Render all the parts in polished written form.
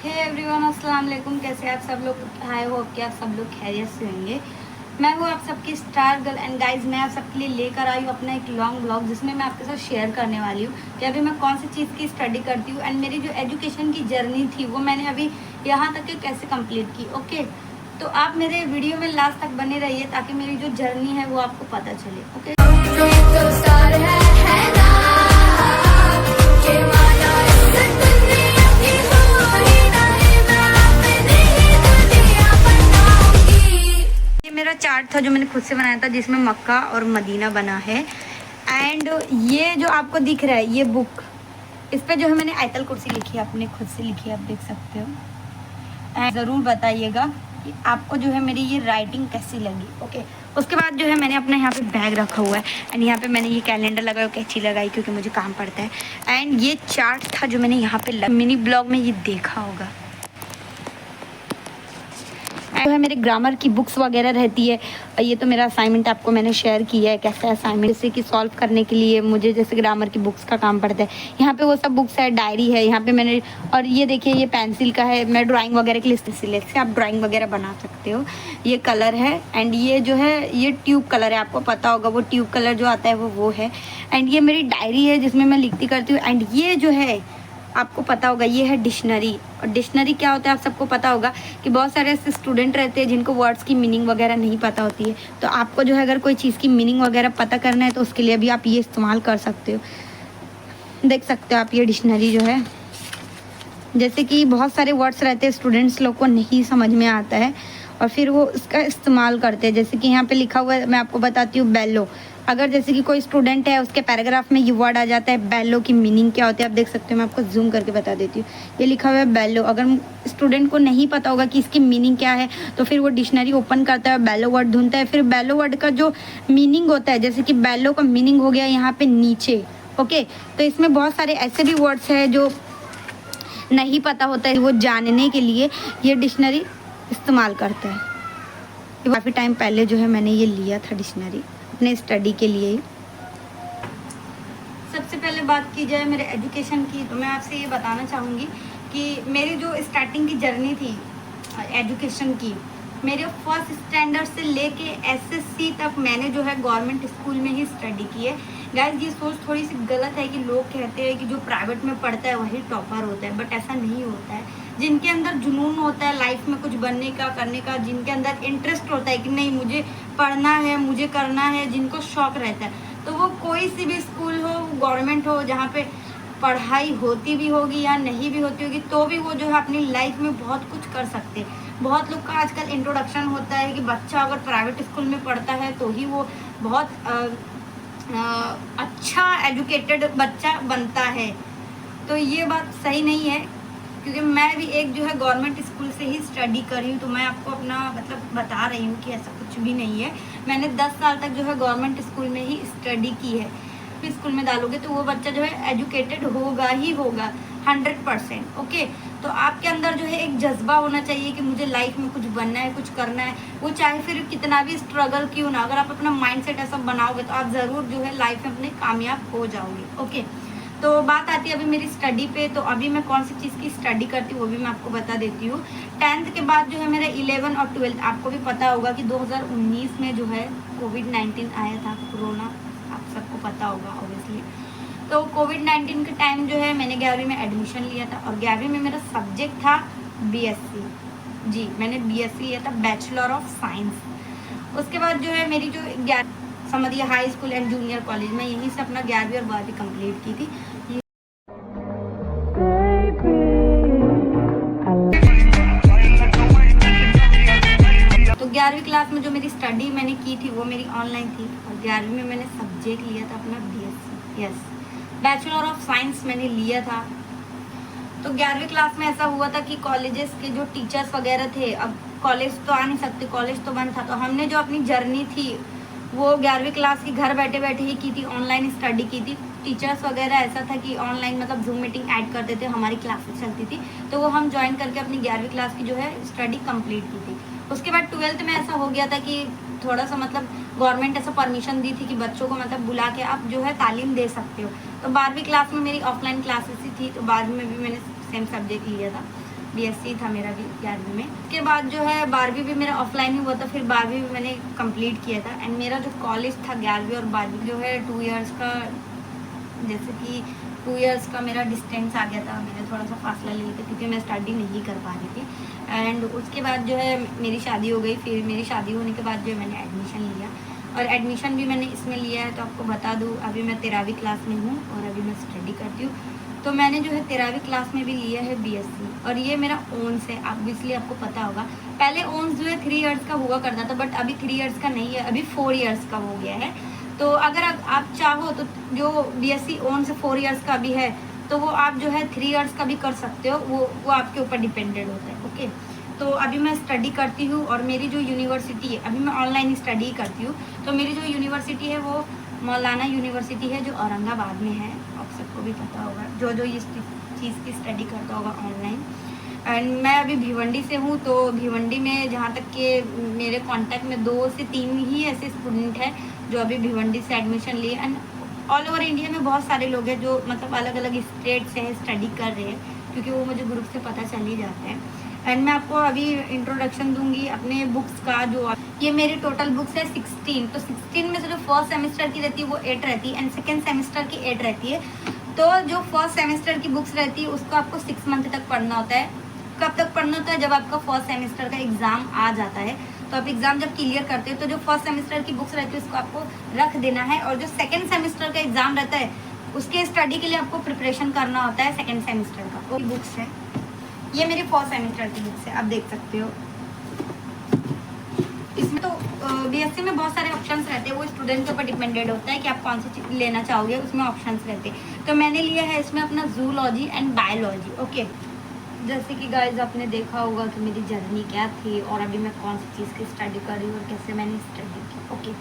Hey everyone, अस्सलाम वालेकुम। कैसे आप सब लोग? आई होप कि आप सब लोग खैरियत से होंगे। मैं हूँ आप सबकी स्टार गर्ल एंड गाइज, मैं आप सबके लिए लेकर आई हूँ अपना एक लॉन्ग ब्लॉग, जिसमें मैं आपके साथ शेयर करने वाली हूँ कि अभी मैं कौन सी चीज़ की स्टडी करती हूँ एंड मेरी जो एजुकेशन की जर्नी थी वो मैंने अभी यहाँ तक के कैसे कंप्लीट की। ओके, तो आप मेरे वीडियो में लास्ट तक बने रहिए ताकि मेरी जो जर्नी है वो आपको पता चले। ओके, मेरा चार्ट था जो मैंने खुद से बनाया था, जिसमें मक्का और मदीना बना है। एंड ये जो आपको दिख रहा है ये बुक, इस पे जो है मैंने आयतल कुर्सी लिखी है, अपने खुद से लिखी है, आप देख सकते हो। एंड ज़रूर बताइएगा कि आपको जो है मेरी ये राइटिंग कैसी लगी। ओके, उसके बाद जो है मैंने अपना यहाँ पे बैग रखा हुआ है एंड यहाँ पे मैंने ये कैलेंडर लगाया, कैंची लगाई क्योंकि मुझे काम पड़ता है। एंड ये चार्ट था जो मैंने यहाँ पे मिनी ब्लॉग में ये देखा होगा। जो है मेरे ग्रामर की बुक्स वगैरह रहती है। ये तो मेरा असाइनमेंट आपको मैंने शेयर किया है, कैसा असाइनमेंट, जैसे कि सॉल्व करने के लिए मुझे जैसे ग्रामर की बुक्स का काम पड़ता है। यहाँ पे वो सब बुक्स है, डायरी है यहाँ पे मैंने। और ये देखिए ये पेंसिल का है, मैं ड्राइंग वगैरह के लिए पेंसिल से आप ड्राइंग वगैरह बना सकते हो। ये कलर है एंड ये जो है ये ट्यूब कलर है, आपको पता होगा वो ट्यूब कलर जो आता है वो है। एंड ये मेरी डायरी है जिसमें मैं लिखती करती हूँ। एंड ये जो है आपको पता होगा ये है डिक्शनरी। और डिक्शनरी क्या होता है आप सबको पता होगा कि बहुत सारे ऐसे स्टूडेंट रहते हैं जिनको वर्ड्स की मीनिंग वगैरह नहीं पता होती है। तो आपको जो है अगर कोई चीज़ की मीनिंग वगैरह पता करना है तो उसके लिए भी आप ये इस्तेमाल कर सकते हो। देख सकते हो आप ये डिक्शनरी जो है, जैसे कि बहुत सारे वर्ड्स रहते हैं स्टूडेंट्स लोग को नहीं समझ में आता है और फिर वो इसका इस्तेमाल करते हैं। जैसे कि यहाँ पे लिखा हुआ है, मैं आपको बताती हूँ बेलो। अगर जैसे कि कोई स्टूडेंट है उसके पैराग्राफ में ये वर्ड आ जाता है बेलो की मीनिंग क्या होती है, आप देख सकते हो। मैं आपको जूम करके बता देती हूँ, ये लिखा हुआ है बेलो। अगर स्टूडेंट को नहीं पता होगा कि इसकी मीनिंग क्या है तो फिर वो डिक्शनरी ओपन करता है, बेलो वर्ड ढूंढता है। फिर बेलो वर्ड का जो मीनिंग होता है, जैसे कि बेलो का मीनिंग हो गया यहाँ पे नीचे। ओके, तो इसमें बहुत सारे ऐसे भी वर्ड्स हैं जो नहीं पता होता है, वो जानने के लिए ये डिक्शनरी इस्तेमाल करता है। काफ़ी टाइम पहले जो है मैंने ये लिया था डिक्शनरी अपने स्टडी के लिए ही। सबसे पहले बात की जाए मेरे एजुकेशन की, तो मैं आपसे ये बताना चाहूँगी कि मेरी जो स्टार्टिंग की जर्नी थी एजुकेशन की, मेरे फर्स्ट स्टैंडर्ड से लेके एसएससी तक मैंने जो है गवर्नमेंट स्कूल में ही स्टडी की है। गाइस, ये सोच थोड़ी सी गलत है कि लोग कहते हैं कि जो प्राइवेट में पढ़ता है वही टॉपर होता है, बट ऐसा नहीं होता है। जिनके अंदर जुनून होता है लाइफ में कुछ बनने का, करने का, जिनके अंदर इंटरेस्ट होता है कि नहीं मुझे पढ़ना है, मुझे करना है, जिनको शौक रहता है, तो वो कोई सी भी स्कूल हो, गवर्नमेंट हो, जहाँ पे पढ़ाई होती भी होगी या नहीं भी होती होगी, तो भी वो जो है अपनी लाइफ में बहुत कुछ कर सकते हैं। बहुत लोग का आजकल इंट्रोडक्शन होता है कि बच्चा अगर प्राइवेट स्कूल में पढ़ता है तो ही वो बहुत अच्छा एजुकेटेड बच्चा बनता है। तो ये बात सही नहीं है, क्योंकि मैं भी एक जो है गवर्नमेंट स्कूल से ही स्टडी करी हूँ, तो मैं आपको अपना मतलब बता रही हूँ कि ऐसा कुछ भी नहीं है। मैंने 10 साल तक जो है गवर्नमेंट स्कूल में ही स्टडी की है। फिर स्कूल में डालोगे तो वो बच्चा जो है एजुकेटेड होगा ही होगा 100%। ओके, तो आपके अंदर जो है एक जज्बा होना चाहिए कि मुझे लाइफ में कुछ बनना है, कुछ करना है, वो चाहे फिर कितना भी स्ट्रगल क्यों ना। अगर आप अपना माइंडसेट ऐसा बनाओगे तो आप ज़रूर जो है लाइफ में अपने कामयाब हो जाओगे। ओके, तो बात आती है अभी मेरी स्टडी पे। तो अभी मैं कौन सी चीज़ की स्टडी करती हूँ वो भी मैं आपको बता देती हूँ। 10th के बाद जो है मेरा 11 और 12, आपको भी पता होगा कि 2019 में जो है कोविड-19 आया था, कोरोना, आप सबको पता होगा ऑब्वियसली। तो कोविड-19 के टाइम जो है मैंने 11वीं में एडमिशन लिया था और 11वीं में मेरा सब्जेक्ट था बीएससी। जी, मैंने बीएससी लिया था, बैचलर ऑफ साइंस। उसके बाद जो है मेरी जो 11 समझिए high school and junior college में यहीं से अपना 11वीं और 12वीं कंप्लीट की थी। तो 11वीं क्लास में जो मेरी स्टडी मैंने की थी वो मेरी ऑनलाइन थी और 11वीं में मैंने सब्जेक्ट लिया था अपना BSc, yes, bachelor of science मैंने लिया था। तो 11वीं क्लास में ऐसा हुआ था कि कॉलेजेस के जो टीचर्स वगैरह थे, अब कॉलेज तो आ नहीं सकते, कॉलेज तो बंद था, तो हमने जो अपनी जर्नी थी वो 11वीं क्लास की घर बैठे बैठे ही की थी, ऑनलाइन स्टडी की थी। टीचर्स वगैरह ऐसा था कि ऑनलाइन मतलब जूम मीटिंग ऐड करते थे, हमारी क्लासेस चलती थी, तो वो हम ज्वाइन करके अपनी 11वीं क्लास की जो है स्टडी कंप्लीट की थी। उसके बाद 12th में ऐसा हो गया था कि थोड़ा सा मतलब गवर्नमेंट ऐसा परमिशन दी थी कि बच्चों को मतलब बुला के आप जो है तालीम दे सकते हो। तो 12वीं क्लास में मेरी ऑफलाइन क्लासेस ही थी, तो 12वीं में भी मैंने सेम सब्जेक्ट लिया था। BSc था मेरा भी 11वीं में। उसके बाद जो है 12वीं भी मेरा ऑफलाइन ही हुआ था, फिर 12वीं भी मैंने कंप्लीट किया था। एंड मेरा जो कॉलेज था 11वीं और 12वीं जो है 2 इयर्स का, जैसे कि 2 इयर्स का मेरा डिस्टेंस आ गया था, मैंने थोड़ा सा फासला ले लिया था क्योंकि मैं स्टडी नहीं कर पा रही थी। एंड उसके बाद जो है मेरी शादी हो गई। फिर मेरी शादी होने के बाद जो है मैंने एडमिशन लिया, और एडमिशन भी मैंने इसमें लिया है। तो आपको बता दूँ, अभी मैं 13वीं क्लास में हूँ और अभी मैं स्टडी करती हूँ। तो मैंने जो है 13वीं क्लास में भी लिया है BSc, और ये मेरा ओन्स है। ऑब्वियसली आपको पता होगा, पहले ओन्स जो है 3 इयर्स का हुआ करता था, बट अभी 3 इयर्स का नहीं है, अभी 4 इयर्स का हो गया है। तो अगर आप चाहो तो जो BSc ओन से 4 इयर्स का भी है, तो वो आप जो है 3 इयर्स का भी कर सकते हो। वो आपके ऊपर डिपेंडेड होता है। ओके, तो अभी मैं स्टडी करती हूँ, और मेरी जो यूनिवर्सिटी है, अभी मैं ऑनलाइन स्टडी करती हूँ। तो मेरी जो यूनिवर्सिटी है वो मौलाना यूनिवर्सिटी है, जो औरंगाबाद में है। आप सबको भी पता होगा, जो इस चीज़ की स्टडी करता होगा ऑनलाइन। एंड मैं अभी भिवंडी से हूँ। तो भिवंडी में जहाँ तक कि मेरे कांटेक्ट में 2 से 3 ही ऐसे स्टूडेंट हैं जो अभी भिवंडी से एडमिशन लिए। एंड ऑल ओवर इंडिया में बहुत सारे लोग हैं जो मतलब अलग अलग स्टेट से स्टडी कर रहे हैं, क्योंकि वो मुझे ग्रुप से पता चल ही जाता है। एंड मैं आपको अभी इंट्रोडक्शन दूंगी अपने बुक्स का। जो ये मेरी टोटल बुक्स है 16। तो 16 में से जो फर्स्ट सेमेस्टर की रहती है वो 8 रहती है, एंड सेकेंड सेमेस्टर की 8 रहती है। तो जो फर्स्ट सेमेस्टर की बुक्स रहती है उसको आपको 6 मंथ तक पढ़ना होता है। कब तक पढ़ना होता है? जब आपका फर्स्ट सेमेस्टर का एग्जाम आ जाता है। तो आप एग्जाम जब क्लियर करते हो तो जो फर्स्ट सेमेस्टर की बुक्स रहती है उसको आपको रख देना है, और जो सेकेंड सेमेस्टर का एग्जाम रहता है उसके स्टडी के लिए आपको प्रिपरेशन करना होता है सेकेंड सेमेस्टर का। वो बुक्स है, ये मेरी फर्स्ट सेमेस्टर की बुक्स है, आप देख सकते हो। इसमें तो BSc में बहुत सारे ऑप्शंस रहते हैं, वो स्टूडेंट के ऊपर डिपेंडेड होता है कि आप कौन सी चीज़ लेना चाहोगे, उसमें ऑप्शंस रहते हैं। तो मैंने लिया है इसमें अपना जूलॉजी एंड बायोलॉजी। ओके, जैसे कि गाइज आपने देखा होगा कि मेरी जर्नी क्या थी, और अभी मैं कौन सी चीज़ की स्टडी कर रही हूँ और कैसे मैंने स्टडी की। ओके,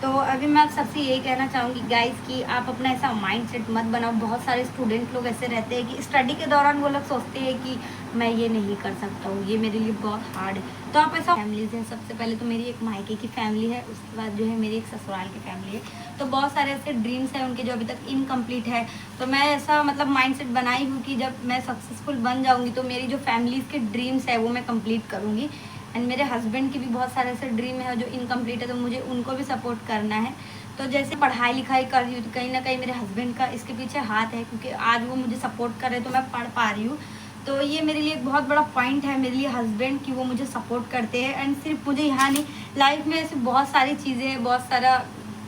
तो अभी मैं आप सबसे यही कहना चाहूँगी गाइज कि आप अपना ऐसा माइंडसेट मत बनाओ। बहुत सारे स्टूडेंट लोग ऐसे रहते हैं कि स्टडी के दौरान वो लोग सोचते हैं कि मैं ये नहीं कर सकता हूँ, ये मेरे लिए बहुत हार्ड है। तो आप ऐसा, फैमिलीज हैं, सबसे पहले तो मेरी एक मायके की फैमिली है, उसके बाद जो है मेरी एक ससुराल की फैमिली है। तो बहुत सारे ऐसे ड्रीम्स हैं उनके जो अभी तक इनकम्प्लीट है। तो मैं ऐसा मतलब माइंडसेट बनाई हूँ कि जब मैं सक्सेसफुल बन जाऊँगी तो मेरी जो फैमिलीज़ के ड्रीम्स है वो मैं कंप्लीट करूँगी। एंड मेरे हस्बैंड की भी बहुत सारे ऐसे ड्रीम है जो इनकम्प्लीट है, तो मुझे उनको भी सपोर्ट करना है। तो जैसे पढ़ाई लिखाई कर रही हूँ तो कहीं ना कहीं मेरे हस्बैंड का इसके पीछे हाथ है, क्योंकि आज वो मुझे सपोर्ट कर रहे हैं तो मैं पढ़ पा रही हूँ। तो ये मेरे लिए एक बहुत बड़ा पॉइंट है मेरे लिए हस्बैंड की, वो मुझे सपोर्ट करते हैं। एंड सिर्फ मुझे यहाँ नहीं, लाइफ में ऐसे बहुत सारी चीज़ें, बहुत सारा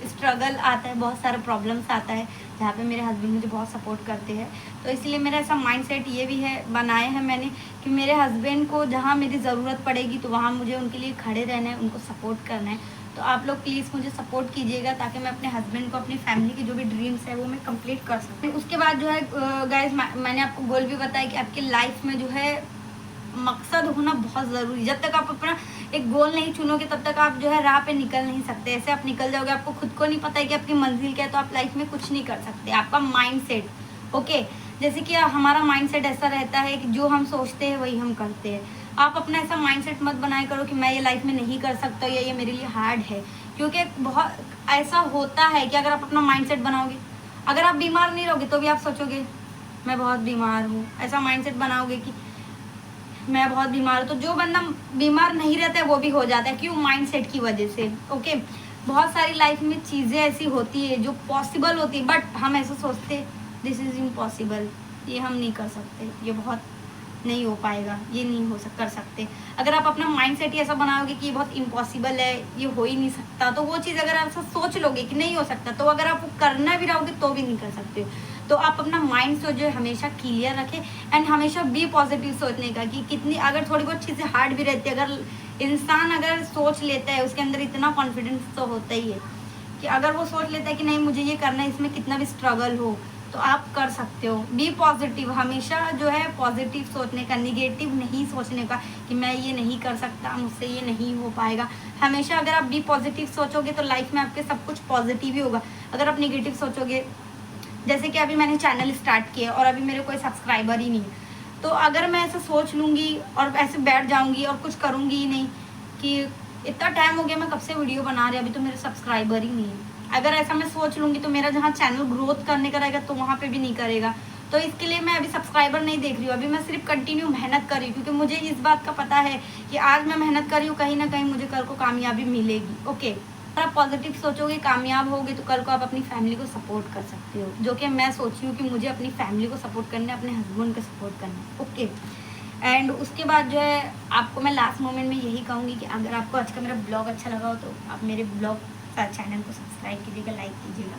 स्ट्रगल आता है, बहुत सारा प्रॉब्लम्स आता है जहाँ पे मेरे हस्बैंड मुझे बहुत सपोर्ट करते हैं। तो इसलिए मेरा ऐसा माइंडसेट ये भी है, बनाया है मैंने कि मेरे हस्बैंड को जहाँ मेरी ज़रूरत पड़ेगी तो वहाँ मुझे उनके लिए खड़े रहना है, उनको सपोर्ट करना है। तो आप लोग प्लीज़ मुझे सपोर्ट कीजिएगा ताकि मैं अपने हस्बैंड को, अपनी फैमिली की जो भी ड्रीम्स है वो मैं कंप्लीट कर सकूँ। उसके बाद जो है गाइज मैंने आपको गोल भी बताया कि आपकी लाइफ में जो है मकसद होना बहुत ज़रूरी। जब तक आप अपना एक गोल नहीं चुनोगे तब तक आप जो है राह पे निकल नहीं सकते। ऐसे आप निकल जाओगे, आपको खुद को नहीं पता है कि आपकी मंजिल क्या है, तो आप लाइफ में कुछ नहीं कर सकते। आपका माइंडसेट, ओके, जैसे कि हमारा माइंडसेट ऐसा रहता है कि जो हम सोचते हैं वही हम करते हैं। आप अपना ऐसा माइंडसेट मत बनाया करो कि मैं ये लाइफ में नहीं कर सकता या ये मेरे लिए हार्ड है, क्योंकि बहुत ऐसा होता है कि अगर आप अपना माइंडसेट बनाओगे, अगर आप बीमार नहीं रहोगे तो भी आप सोचोगे मैं बहुत बीमार हूँ। ऐसा माइंडसेट बनाओगे कि मैं बहुत बीमार हूँ, तो जो बंदा बीमार नहीं रहता है वो भी हो जाता है। क्यों? माइंडसेट की वजह से। ओके, बहुत सारी लाइफ में चीज़ें ऐसी होती है जो पॉसिबल होती है, बट हम ऐसा सोचते दिस इज़ इम्पॉसिबल, ये हम नहीं कर सकते, ये बहुत नहीं हो पाएगा, ये नहीं कर सकते। अगर आप अपना माइंडसेट ही ऐसा बनाओगे कि ये बहुत इम्पॉसिबल है, ये हो ही नहीं सकता, तो वो चीज़ अगर आप ऐसा सोच लोगे कि नहीं हो सकता, तो अगर आप वो करना भी रहोगे तो भी नहीं कर सकते। तो आप अपना माइंड जो है हमेशा क्लियर रखें, एंड हमेशा बी पॉजिटिव सोचने का कि कितनी अगर थोड़ी बहुत चीज़ें हार्ड भी रहती है, अगर इंसान अगर सोच लेता है, उसके अंदर इतना कॉन्फिडेंस तो होता ही है कि अगर वो सोच लेता है कि नहीं मुझे ये करना है, इसमें कितना भी स्ट्रगल हो तो आप कर सकते हो। बी पॉजिटिव, हमेशा जो है पॉजिटिव सोचने का, निगेटिव नहीं सोचने का कि मैं ये नहीं कर सकता, मुझसे ये नहीं हो पाएगा। हमेशा अगर आप बी पॉजिटिव सोचोगे तो लाइफ में आपके सब कुछ पॉजिटिव ही होगा। अगर आप निगेटिव सोचोगे, जैसे कि अभी मैंने चैनल स्टार्ट किया और अभी मेरे कोई सब्सक्राइबर ही नहीं है, तो अगर मैं ऐसे सोच लूँगी और ऐसे बैठ जाऊँगी और कुछ करूँगी ही नहीं कि इतना टाइम हो गया मैं कब से वीडियो बना रही, अभी तो मेरे सब्सक्राइबर ही नहीं है, अगर ऐसा मैं सोच लूँगी तो मेरा जहाँ चैनल ग्रोथ करने का रहेगा तो वहाँ पे भी नहीं करेगा। तो इसके लिए मैं अभी सब्सक्राइबर नहीं देख रही हूँ, अभी मैं सिर्फ कंटिन्यू मेहनत कर रही हूँ, क्योंकि मुझे इस बात का पता है कि आज मैं मेहनत कर रही हूँ, कहीं ना कहीं मुझे कल को कामयाबी मिलेगी। ओके, अगर आप पॉजिटिव सोचोगे, कामयाब होगे, तो कल को आप अपनी फैमिली को सपोर्ट कर सकते हो, जो कि मैं सोच रही हूँ कि मुझे अपनी फैमिली को सपोर्ट करना है, अपने हस्बैंड को सपोर्ट करना है। ओके, एंड उसके बाद जो है आपको मैं लास्ट मोमेंट में यही कहूँगी कि अगर आपको आज का मेरा ब्लॉग अच्छा लगा हो तो आप मेरे ब्लॉग चैनल को सब्सक्राइब कीजिएगा, लाइक कीजिएगा।